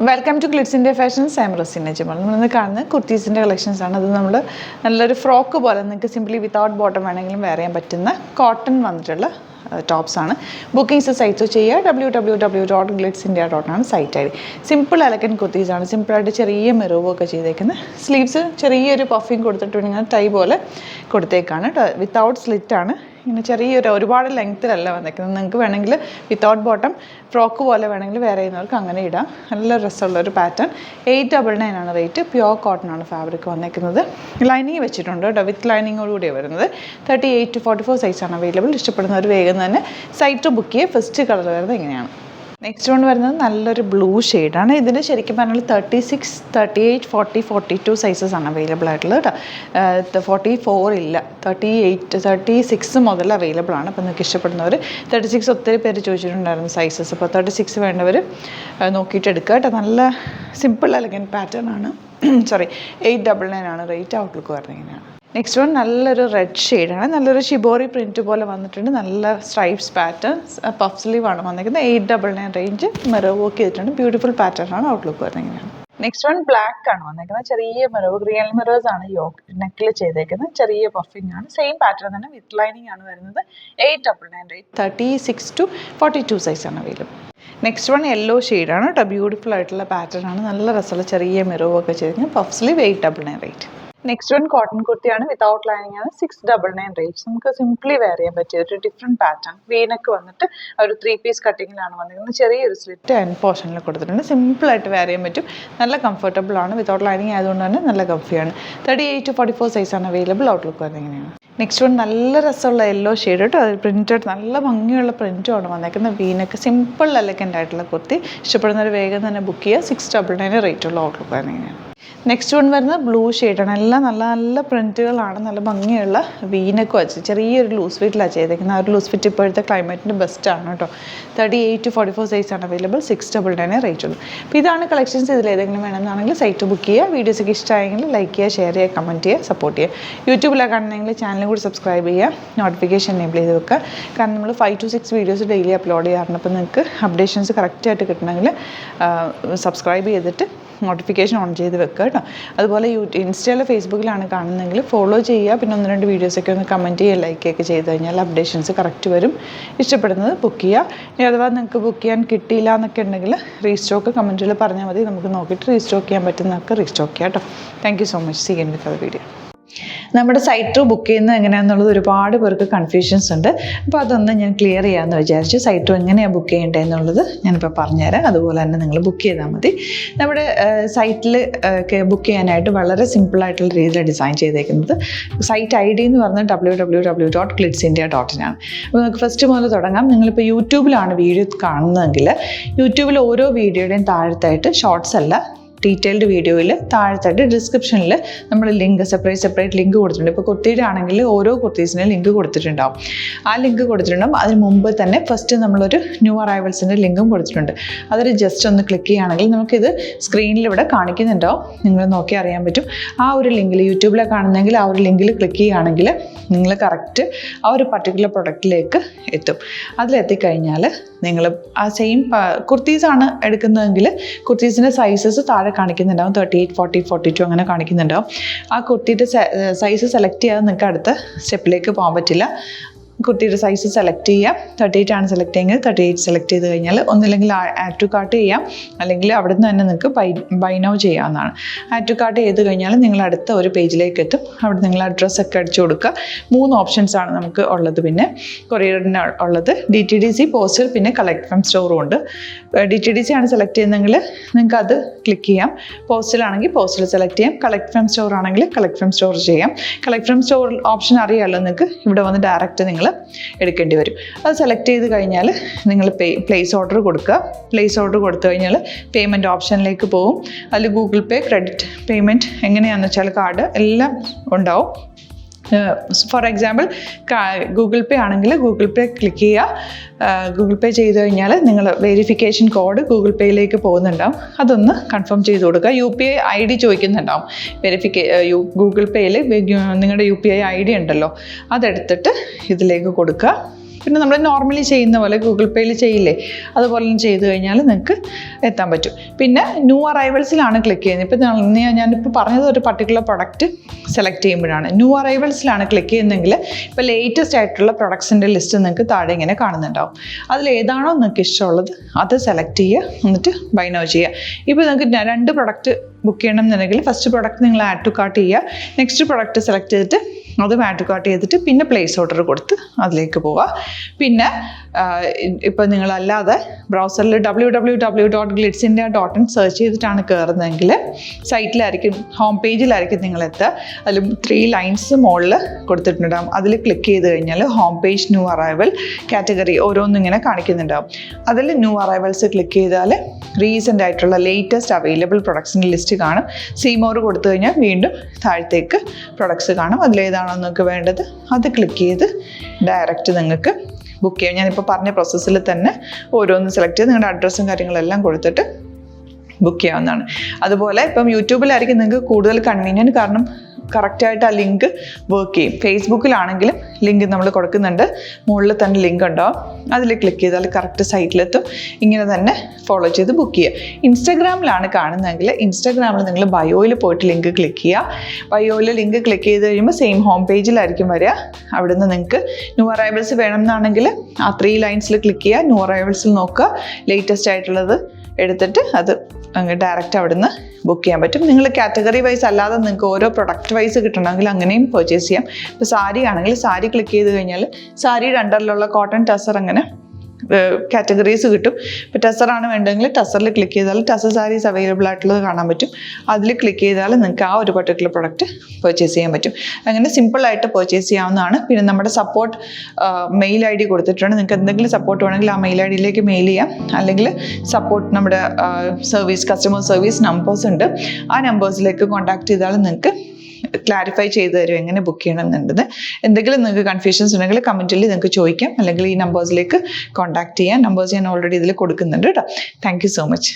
Welcome to Glitz India Fashions. I'm Raseena Jamal. നമ്മളിന്ന് കാണുന്നത് കുർത്തീസിൻ്റെ collections ആണ്. അത് നമ്മൾ നല്ലൊരു ഫ്രോക്ക് പോലെ നിങ്ങൾക്ക് സിംപ്ലി വിത്തൗട്ട് ബോട്ടം വേണമെങ്കിലും വെയർ ചെയ്യാൻ പറ്റുന്ന കോട്ടൺ വന്നിട്ടുള്ള ടോപ്സ് ആണ്. ബുക്കിംഗ്സ് സൈറ്റ് ചെയ്യുക www.glitzindia.com ആണ് site I D. Simple elegant കുർത്തീസാണ്. സിമ്പിളായിട്ട് ചെറിയ മിറവൊക്കെ ചെയ്തേക്കുന്നത്. സ്ലീവ്സ് ചെറിയൊരു പഫിങ് കൊടുത്തിട്ട് ഇങ്ങനെ ടൈ പോലെ കൊടുത്തേക്കാണ്. വിത്തൗട്ട് സ്ലിറ്റാണ്. ഇങ്ങനെ ചെറിയൊരു ഒരുപാട് ലെങ്ത്തിലല്ല വന്നേക്കുന്നത്. നിങ്ങൾക്ക് വേണമെങ്കിൽ വിത്തൗട്ട് ബോട്ടം ഫ്രോക്ക് പോലെ വേണമെങ്കിൽ വേറെ ചെയ്യുന്നവർക്ക് അങ്ങനെ ഇടാം. നല്ല രസമുള്ളൊരു പാറ്റേൺ. 899 ആണ് റേറ്റ്. പ്യുവർ കോട്ടൺ ആണ് ഫാബ്രിക് വന്നേക്കുന്നത്. ലൈനിങ് വെച്ചിട്ടുണ്ട് കേട്ടോ. വിത്ത് ലൈനിങ്ങോടുകൂടിയാണ് വരുന്നത്. 38 to 44 സൈസാണ് അവൈലബിൾ. ഇഷ്ടപ്പെടുന്നവർ വേഗം തന്നെ സൈറ്റ് ബുക്ക് ചെയ്യുക. ഫസ്റ്റ് കളർ വരുന്നത് ഇങ്ങനെയാണ്. നെക്സ്റ്റ് വൺ വരുന്നത് നല്ലൊരു ബ്ലൂ ഷെയ്ഡാണ്. ഇതിന് ശരിക്കും പറഞ്ഞാൽ 36, 38, 40, 42 സൈസസ് ആണ് അവൈലബിൾ ആയിട്ടുള്ളത് കേട്ടോ. 44 ഇല്ല. 38, 36 മുതൽ അവൈലബിൾ ആണ്. അപ്പോൾ നിങ്ങൾക്ക് ഇഷ്ടപ്പെടുന്നവർ 36 ഒത്തിരി പേര് ചോദിച്ചിട്ടുണ്ടായിരുന്നു സൈസസ്. അപ്പോൾ 36 വേണ്ടവർ നോക്കിയിട്ട് എടുക്കുക കേട്ടോ. നല്ല സിമ്പിൾ എലഗൻ പാറ്റേൺ ആണ്. 899 ആണ് റേറ്റ്. ഔട്ട്ലുക്ക് വരുന്നത് ഇങ്ങനെയാണ്. നെക്സ്റ്റ് വൺ നല്ലൊരു റെഡ് ഷെയ്ഡാണ്. നല്ലൊരു ഷിബോറി പ്രിൻറ്റ് പോലെ വന്നിട്ടുണ്ട്. നല്ല സ്ട്രൈപ്സ് പാറ്റേൺ പഫ് സ്ലീവ് ആണ് വന്നിരിക്കുന്നത്. 899 റേഞ്ച്. മിറർ വർക്ക് ചെയ്തിട്ടുണ്ട്. ബ്യൂട്ടിഫുൾ പാറ്റേൺ ആണ്. ഔട്ട്ലുക്ക് വരുന്നത് ഇങ്ങനെയാണ്. നെക്സ്റ്റ് വൺ ബ്ലാക്ക് ആണ് വന്നിരിക്കുന്നത്. ചെറിയ മിറർ റിയൽ മിറേഴ്സ് ആണ് നെക്കിൽ ചെയ്തേക്കുന്നത്. ചെറിയ പഫിംഗ് ആണ്. സെയിം പാറ്റേൺ തന്നെ വിത്ത് ലൈനിങ് ആണ് വരുന്നത്. 899 റേറ്റ്. 36 to 42 സൈസാണ് അവൈലബിൾ. നെക്സ്റ്റ് വൺ യെല്ലോ ഷെയ്ഡാണ് കേട്ടോ. ബ്യൂട്ടിഫുൾ ആയിട്ടുള്ള പാറ്റേൺ ആണ്. നല്ല രസമുള്ള ചെറിയ മിറർ ഒക്കെ ചെയ്തിരിക്കുന്നത്. Puff sleeve 899 rate. Next one cotton കുർത്തിയാണ്. വിത്തൗട്ട് ലൈനിങ് ആണ്. 699 റേറ്റ്. നമുക്ക് സിംപ്ലി വെയർ ചെയ്യാൻ പറ്റിയ ഒരു ഡിഫറെൻറ്റ് പാറ്റേൺ. വീനക്ക് വന്നിട്ട് ഒരു 3 പീസ് കട്ടിങ്ങിലാണ് വന്നിരിക്കുന്നത്. ചെറിയൊരു സ്ലിറ്റ് എൻഡ് പോർഷനിൽ കൊടുത്തിട്ടുണ്ട്. സിമ്പിളായിട്ട് വെയർ ചെയ്യാൻ പറ്റും. നല്ല കംഫർട്ടബിൾ ആണ്. വിത്തൗട്ട് ലൈനിങ് ആയതുകൊണ്ട് തന്നെ നല്ല കംഫിയാണ്. 38 to 44 സൈസാണ് അവൈലബിൾ. ഔട്ട്ലുക്ക് വരുന്നത് ഇങ്ങനെയാണ്. നെക്സ്റ്റ് വൺ നല്ല രസമുള്ള യെല്ലോ ഷെയ്ഡ് കേട്ടോ. അത് പ്രിൻറ്റഡ് നല്ല ഭംഗിയുള്ള പ്രിൻറ്റുമാണ് വന്നേക്കുന്നത്. വീനക്ക് സിമ്പിൾ എലഗൻ്റ് ആയിട്ടുള്ള കുർത്തി. ഇഷ്ടപ്പെടുന്നവർ വേഗം തന്നെ ബുക്ക് ചെയ്യുക. 699 റേറ്റുള്ള ഔട്ട്ലുക്ക് വരുന്നത് ഇങ്ങനെയാണ്. നെക്സ്റ്റ് വൺ വരുന്നത് ബ്ലൂ ഷെയ്ഡാണ്. എല്ലാം നല്ല നല്ല പ്രിൻറ്റുകളാണ്. നല്ല ഭംഗിയുള്ള വീനക്ക് വെച്ച് ചെറിയൊരു ലൂസ് ഫിറ്റിലാണ് ചെയ്തേക്കുന്നത്. ആ ഒരു ലൂസ് ഫിറ്റ് ഇപ്പോഴത്തെ ക്ലൈമറ്റിൻ്റെ ബെസ്റ്റാണ് കേട്ടോ. 38 to 44 സൈസാണ് അവൈലബിൾ. 699 റേറ്റ് ഉള്ളൂ. അപ്പോൾ ഇതാണ് കളക്ഷൻസ്. ഇതിലേതെങ്കിലും വേണമെന്നാണെങ്കിൽ സൈറ്റ് ബുക്ക് ചെയ്യുക. വീഡിയോസൊക്കെ ഇഷ്ടമായെങ്കിൽ ലൈക്ക് ചെയ്യുക, ഷെയർ ചെയ്യുക, കമൻറ്റ് ചെയ്യുക, സപ്പോർട്ട് ചെയ്യുക. യൂട്യൂബിലാണ് കാണുന്നതെങ്കിൽ ചാനലും കൂടി സബ്സ്ക്രൈബ് ചെയ്യുക. നോട്ടിഫിക്കേഷൻ എനേബിൾ ചെയ്ത് വെക്കുക. കാരണം നമ്മൾ 5 to 6 വീഡിയോസ് ഡെയിലി അപ്ലോഡ് ചെയ്യാറുണ്ട്. അപ്പോൾ നിങ്ങൾക്ക് അപ്ഡേഷൻസ് കറക്റ്റായിട്ട് കിട്ടണമെങ്കിൽ സബ്സ്ക്രൈബ് ചെയ്തിട്ട് നോട്ടിഫിക്കേഷൻ ഓൺ ചെയ്ത് വെക്കുക കേട്ടോ. അതുപോലെ ഇൻസ്റ്റയിലോ ഫേസ്ബുക്കിലാണ് കാണുന്നതെങ്കിൽ ഫോളോ ചെയ്യുക. പിന്നെ 1-2 വീഡിയോസൊക്കെ ഒന്ന് കമൻറ്റ് ചെയ്യുക, ലൈക്കൊക്കെ ചെയ്ത് കഴിഞ്ഞാൽ അപ്ഡേഷൻസ് കറക്റ്റ് വരും. ഇഷ്ടപ്പെടുന്നത് ബുക്ക് ചെയ്യുക. ഇനി അഥവാ നിങ്ങൾക്ക് ബുക്ക് ചെയ്യാൻ കിട്ടിയില്ല എന്നൊക്കെ ഉണ്ടെങ്കിൽ റീസ്റ്റോക്ക് കമൻറ്റിൽ പറഞ്ഞാൽ മതി. നമുക്ക് നോക്കിയിട്ട് റീസ്റ്റോക്ക് ചെയ്യാൻ പറ്റുന്നതൊക്കെ റീസ്റ്റോക്ക് ചെയ്യാം കേട്ടോ. Thank you so much. See you with video. നമ്മുടെ സൈറ്റ് ത്രൂ ബുക്ക് ചെയ്യുന്നത് എങ്ങനെയാണെന്നുള്ളത് ഒരുപാട് പേർക്ക് കൺഫ്യൂഷൻസ് ഉണ്ട്. അപ്പോൾ അതൊന്ന് ഞാൻ ക്ലിയർ ചെയ്യാമെന്ന് വിചാരിച്ചു. സൈറ്റ് ത്രൂ എങ്ങനെയാണ് ബുക്ക് ചെയ്യേണ്ടത് എന്നുള്ളത് ഞാനിപ്പോൾ പറഞ്ഞുതരാം. അതുപോലെ തന്നെ നിങ്ങൾ ബുക്ക് ചെയ്താൽ മതി. നമ്മുടെ സൈറ്റിൽ ബുക്ക് ചെയ്യാനായിട്ട് വളരെ സിമ്പിളായിട്ടുള്ള രീതിയിൽ ഡിസൈൻ ചെയ്തേക്കുന്നത്. സൈറ്റ് ഐ ഡി എന്ന് പറഞ്ഞാൽ www.glitzindia.in ആണ്. അപ്പോൾ നമുക്ക് ഫസ്റ്റ് മുതൽ തുടങ്ങാം. നിങ്ങളിപ്പോൾ യൂട്യൂബിലാണ് വീഡിയോ കാണുന്നതെങ്കിൽ യൂട്യൂബിൽ ഓരോ വീഡിയോയുടെയും താഴത്തായിട്ട് ഷോർട്സ് അല്ല, ഡീറ്റെയിൽഡ് വീഡിയോയിൽ താഴത്തായിട്ട് ഡിസ്ക്രിപ്ഷനിൽ നമ്മൾ ലിങ്ക് സെപ്പറേറ്റ് ലിങ്ക് കൊടുത്തിട്ടുണ്ട്. ഇപ്പോൾ കുർത്തിയുടെ ആണെങ്കിൽ ഓരോ കുർത്തീസിനും ലിങ്ക് കൊടുത്തിട്ടുണ്ടാവും. ആ ലിങ്ക് കൊടുത്തിട്ടുണ്ടാവും. അതിന് മുമ്പ് തന്നെ ഫസ്റ്റ് നമ്മളൊരു ന്യൂ അറൈവൽസിൻ്റെ ലിങ്കും കൊടുത്തിട്ടുണ്ട്. അതൊരു ജസ്റ്റ് ഒന്ന് ക്ലിക്ക് ചെയ്യുകയാണെങ്കിൽ നമുക്കിത് സ്ക്രീനിൽ ഇവിടെ കാണിക്കുന്നുണ്ടാവും. നിങ്ങൾ നോക്കി അറിയാൻ പറ്റും. ആ ഒരു ലിങ്കിൽ യൂട്യൂബിലാണ് കാണുന്നതെങ്കിൽ ആ ഒരു ലിങ്കിൽ ക്ലിക്ക് ചെയ്യുകയാണെങ്കിൽ നിങ്ങൾ കറക്റ്റ് ആ ഒരു പർട്ടിക്കുലർ പ്രൊഡക്റ്റിലേക്ക് എത്തും. അതിലെത്തിക്കഴിഞ്ഞാൽ നിങ്ങൾ ആ സെയിം കുർത്തീസാണ് എടുക്കുന്നതെങ്കിൽ കുർത്തീസിൻ്റെ സൈസസ് താഴെ കാണിക്കുന്നുണ്ടാവും. 38, 40, 42 അങ്ങനെ കാണിക്കുന്നുണ്ടാവും. ആ കുർത്തിയുടെ സൈസ് സെലക്ട് ചെയ്യാതെ നിങ്ങൾക്ക് അടുത്ത സ്റ്റെപ്പിലേക്ക് പോകാൻ പറ്റില്ല. കുർത്തിയുടെ സൈസ് സെലക്ട് ചെയ്യാം. 38 ആണ് സെലക്ട് ചെയ്യുന്നത്. 38 സെലക്ട് ചെയ്ത് കഴിഞ്ഞാൽ ഒന്നില്ലെങ്കിൽ ആഡ് ടു കാർട്ട് ചെയ്യാം, അല്ലെങ്കിൽ അവിടെ നിന്ന് തന്നെ നിങ്ങൾക്ക് ബൈ നൗ ചെയ്യാവുന്നതാണ്. ആഡ് ടു കാർട്ട് ചെയ്ത് കഴിഞ്ഞാൽ നിങ്ങൾ അടുത്ത ഒരു പേജിലേക്ക് എത്തും. അവിടെ നിങ്ങൾ അഡ്രസ്സൊക്കെ അടിച്ചു കൊടുക്കുക. 3 ഓപ്ഷൻസാണ് നമുക്ക് ഉള്ളത്. പിന്നെ കൊറിയറിന് ഉള്ളത് DTDC, പോസ്റ്റൽ, പിന്നെ കളക്ട് ഫ്രം സ്റ്റോറും ഉണ്ട്. DTDC ആണ് സെലക്ട് ചെയ്യുന്നതെങ്കിൽ നിങ്ങൾക്ക് അത് ക്ലിക്ക് ചെയ്യാം. പോസ്റ്റലാണെങ്കിൽ പോസ്റ്റൽ സെലക്ട് ചെയ്യാം. കളക്ട് ഫ്രം സ്റ്റോർ ആണെങ്കിൽ കളക്ട് ഫ്രം സ്റ്റോർ ചെയ്യാം. കളക്ട് ഫ്രം സ്റ്റോർ ഓപ്ഷൻ അറിയാമല്ലോ നിങ്ങൾക്ക്. ഇവിടെ വന്ന് ഡയറക്റ്റ് നിങ്ങൾ എടുക്കേണ്ടി വരും. അത് സെലക്ട് ചെയ്ത് കഴിഞ്ഞാൽ നിങ്ങൾ പ്ലേസ് ഓർഡർ കൊടുക്കുക. പ്ലേസ് ഓർഡർ കൊടുത്തു കഴിഞ്ഞാൽ പേയ്മെൻറ്റ് ഓപ്ഷനിലേക്ക് പോകും. അതിൽ ഗൂഗിൾ പേ, ക്രെഡിറ്റ് പേയ്മെൻറ്റ് എങ്ങനെയാണെന്ന് വെച്ചാൽ കാർഡ് എല്ലാം ഉണ്ടാവും. ഫോർ എക്സാമ്പിൾ ഗൂഗിൾ പേ ആണെങ്കിൽ ഗൂഗിൾ പേ ക്ലിക്ക് ചെയ്യുക. ഗൂഗിൾ പേ ചെയ്ത് കഴിഞ്ഞാൽ നിങ്ങൾ വെരിഫിക്കേഷൻ കോഡ് ഗൂഗിൾ പേയിലേക്ക് പോകുന്നുണ്ടാവും. അതൊന്ന് കൺഫേം ചെയ്ത് കൊടുക്കുക. UPI ID ചോദിക്കുന്നുണ്ടാവും. ഗൂഗിൾ പേയിൽ നിങ്ങളുടെ UPI ID ഉണ്ടല്ലോ, അതെടുത്തിട്ട് ഇതിലേക്ക് കൊടുക്കുക. പിന്നെ നമ്മൾ നോർമലി ചെയ്യുന്ന പോലെ ഗൂഗിൾ പേയിൽ ചെയ്യില്ലേ അതുപോലെ ചെയ്ത് കഴിഞ്ഞാൽ നിങ്ങൾക്ക് എത്താൻ പറ്റും. പിന്നെ ന്യൂ അറൈവൽസിലാണ് ക്ലിക്ക് ചെയ്യുന്നത്. ഇപ്പോൾ ഞാനിപ്പോൾ പറഞ്ഞത് ഒരു പർട്ടിക്കുലർ പ്രൊഡക്റ്റ് സെലക്ട് ചെയ്യുമ്പോഴാണ്. ന്യൂ അറൈവൽസിലാണ് ക്ലിക്ക് ചെയ്യുന്നതെങ്കിൽ ഇപ്പോൾ ലേറ്റസ്റ്റ് ആയിട്ടുള്ള പ്രൊഡക്ട്സിൻ്റെ ലിസ്റ്റ് നിങ്ങൾക്ക് താഴെ ഇങ്ങനെ കാണുന്നുണ്ടാവും. അതിലേതാണോ നിങ്ങൾക്ക് ഇഷ്ടമുള്ളത് അത് സെലക്ട് ചെയ്യുക, എന്നിട്ട് ബൈ നൗ ചെയ്യുക. ഇപ്പോൾ നിങ്ങൾക്ക് 2 പ്രൊഡക്റ്റ് ബുക്ക് ചെയ്യണം എന്നുണ്ടെങ്കിൽ ഫസ്റ്റ് പ്രൊഡക്റ്റ് നിങ്ങൾ ആഡ് ടു കാർട്ട് ചെയ്യുക, നെക്സ്റ്റ് പ്രൊഡക്റ്റ് സെലക്ട് ചെയ്തിട്ട് അതും ആഡ് ടു കാർട്ട് ചെയ്തിട്ട് പിന്നെ പ്ലേസ് ഓർഡർ കൊടുത്ത് അതിലേക്ക് പോവുക. പിന്നെ ഇപ്പോൾ നിങ്ങളല്ലാതെ ബ്രൗസറിൽ www.glitzindia.in സെർച്ച് ചെയ്തിട്ടാണ് കയറുന്നതെങ്കിൽ സൈറ്റിലായിരിക്കും, ഹോം പേജിലായിരിക്കും നിങ്ങളെത്തുക. അതിൽ 3 ലൈൻസ് മുകളിൽ കൊടുത്തിട്ടുണ്ടാകും. അതിൽ ക്ലിക്ക് ചെയ്ത് കഴിഞ്ഞാൽ home page new arrival category ഓരോന്നും ഇങ്ങനെ കാണിക്കുന്നുണ്ടാകും. അതിൽ ന്യൂ അറൈവൽസ് ക്ലിക്ക് ചെയ്താൽ റീസെൻ്റ് ആയിട്ടുള്ള ലേറ്റസ്റ്റ് അവൈലബിൾ പ്രൊഡക്ട്സിൻ്റെ ലിസ്റ്റ് കാണും. സീമോർ കൊടുത്തു കഴിഞ്ഞാൽ വീണ്ടും താഴത്തേക്ക് പ്രൊഡക്ട്സ് കാണും. അതിലേതാണോ നിങ്ങൾക്ക് വേണ്ടത് അത് ക്ലിക്ക് ചെയ്ത് ഡയറക്റ്റ് നിങ്ങൾക്ക് ബുക്ക് ചെയ്യാം. ഞാനിപ്പോൾ പറഞ്ഞ പ്രോസസ്സിൽ തന്നെ ഓരോന്ന് സെലക്ട് ചെയ്ത് നിങ്ങളുടെ അഡ്രസ്സും കാര്യങ്ങളെല്ലാം കൊടുത്തിട്ട് ബുക്ക് ചെയ്യാവുന്നതാണ്. അതുപോലെ ഇപ്പം യൂട്യൂബിലായിരിക്കും നിങ്ങൾക്ക് കൂടുതൽ കൺവീനിയൻറ്റ്, കാരണം കറക്റ്റായിട്ട് ആ ലിങ്ക് വർക്ക് ചെയ്യും. ഫേസ്ബുക്കിലാണെങ്കിലും ലിങ്ക് നമ്മൾ കൊടുക്കുന്നുണ്ട്, മുകളിൽ തന്നെ ലിങ്ക് ഉണ്ടാവും. അതിൽ ക്ലിക്ക് ചെയ്താൽ കറക്റ്റ് സൈറ്റിലെത്തും. ഇങ്ങനെ തന്നെ ഫോളോ ചെയ്ത് ബുക്ക് ചെയ്യുക. ഇൻസ്റ്റാഗ്രാമിലാണ് കാണുന്നതെങ്കിൽ ഇൻസ്റ്റാഗ്രാമിൽ നിങ്ങൾ ബയോയിൽ പോയിട്ട് ലിങ്ക് ക്ലിക്ക് ചെയ്യുക. ബയോയിൽ ലിങ്ക് ക്ലിക്ക് ചെയ്ത് കഴിയുമ്പോൾ സെയിം ഹോം പേജിലായിരിക്കും വരിക. അവിടുന്ന് നിങ്ങൾക്ക് ന്യൂ അറൈവൽസ് വേണമെന്നാണെങ്കിൽ ആ 3 ലൈൻസിൽ ക്ലിക്ക് ചെയ്യുക, ന്യൂ അറൈവൽസിൽ നോക്കുക, ലേറ്റസ്റ്റ് ആയിട്ടുള്ളത് എടുത്തിട്ട് അത് അങ്ങ് ഡയറക്റ്റ് അവിടുന്ന് ബുക്ക് ചെയ്യാൻ പറ്റും. നിങ്ങൾ കാറ്റഗറി വൈസ് അല്ലാതെ നിങ്ങൾക്ക് ഓരോ പ്രൊഡക്റ്റ് വൈസ് കിട്ടണമെങ്കിൽ അങ്ങനെയും പർച്ചേസ് ചെയ്യാം. ഇപ്പോൾ സാരി ആണെങ്കിൽ സാരി ക്ലിക്ക് ചെയ്ത് കഴിഞ്ഞാൽ സാരിയുടെ അണ്ടറിലുള്ള കോട്ടൺ ടസർ അങ്ങനെ കാറ്റഗറീസ് കിട്ടും. ഇപ്പോൾ ടസറാണ് വേണ്ടതെങ്കിൽ ടസറിൽ ക്ലിക്ക് ചെയ്താൽ ടസർ സാരീസ് അവൈലബിൾ ആയിട്ടുള്ളത് കാണാൻ പറ്റും. അതിൽ ക്ലിക്ക് ചെയ്താൽ നിങ്ങൾക്ക് ആ ഒരു പർട്ടിക്കുലർ പ്രൊഡക്റ്റ് പർച്ചേസ് ചെയ്യാൻ പറ്റും. അങ്ങനെ സിമ്പിളായിട്ട് പർച്ചേസ് ചെയ്യാവുന്നതാണ്. പിന്നെ നമ്മുടെ സപ്പോർട്ട് മെയിൽ ID കൊടുത്തിട്ടുണ്ട്. നിങ്ങൾക്ക് എന്തെങ്കിലും സപ്പോർട്ട് വേണമെങ്കിൽ ആ മെയിൽ IDയിലേക്ക് മെയിൽ ചെയ്യാം. അല്ലെങ്കിൽ സപ്പോർട്ട് നമ്മുടെ കസ്റ്റമർ സർവീസ് നമ്പേഴ്സ് ഉണ്ട്, ആ നമ്പേഴ്സിലേക്ക് കോൺടാക്ട് ചെയ്താൽ നിങ്ങൾക്ക് ക്ലാരിഫൈ ചെയ്ത് തരും എങ്ങനെ ബുക്ക് ചെയ്യണം എന്നുള്ളത്. എന്തെങ്കിലും നിങ്ങൾക്ക് കൺഫ്യൂഷൻസ് ഉണ്ടെങ്കിൽ കമൻറ്റിൽ നിങ്ങൾക്ക് ചോദിക്കാം, അല്ലെങ്കിൽ ഈ നമ്പേഴ്സിലേക്ക് കോൺടാക്ട് ചെയ്യാം. നമ്പേഴ്സ് ഞാൻ ഓൾറെഡി ഇതിൽ കൊടുക്കുന്നുണ്ട് കേട്ടോ. Thank you so much.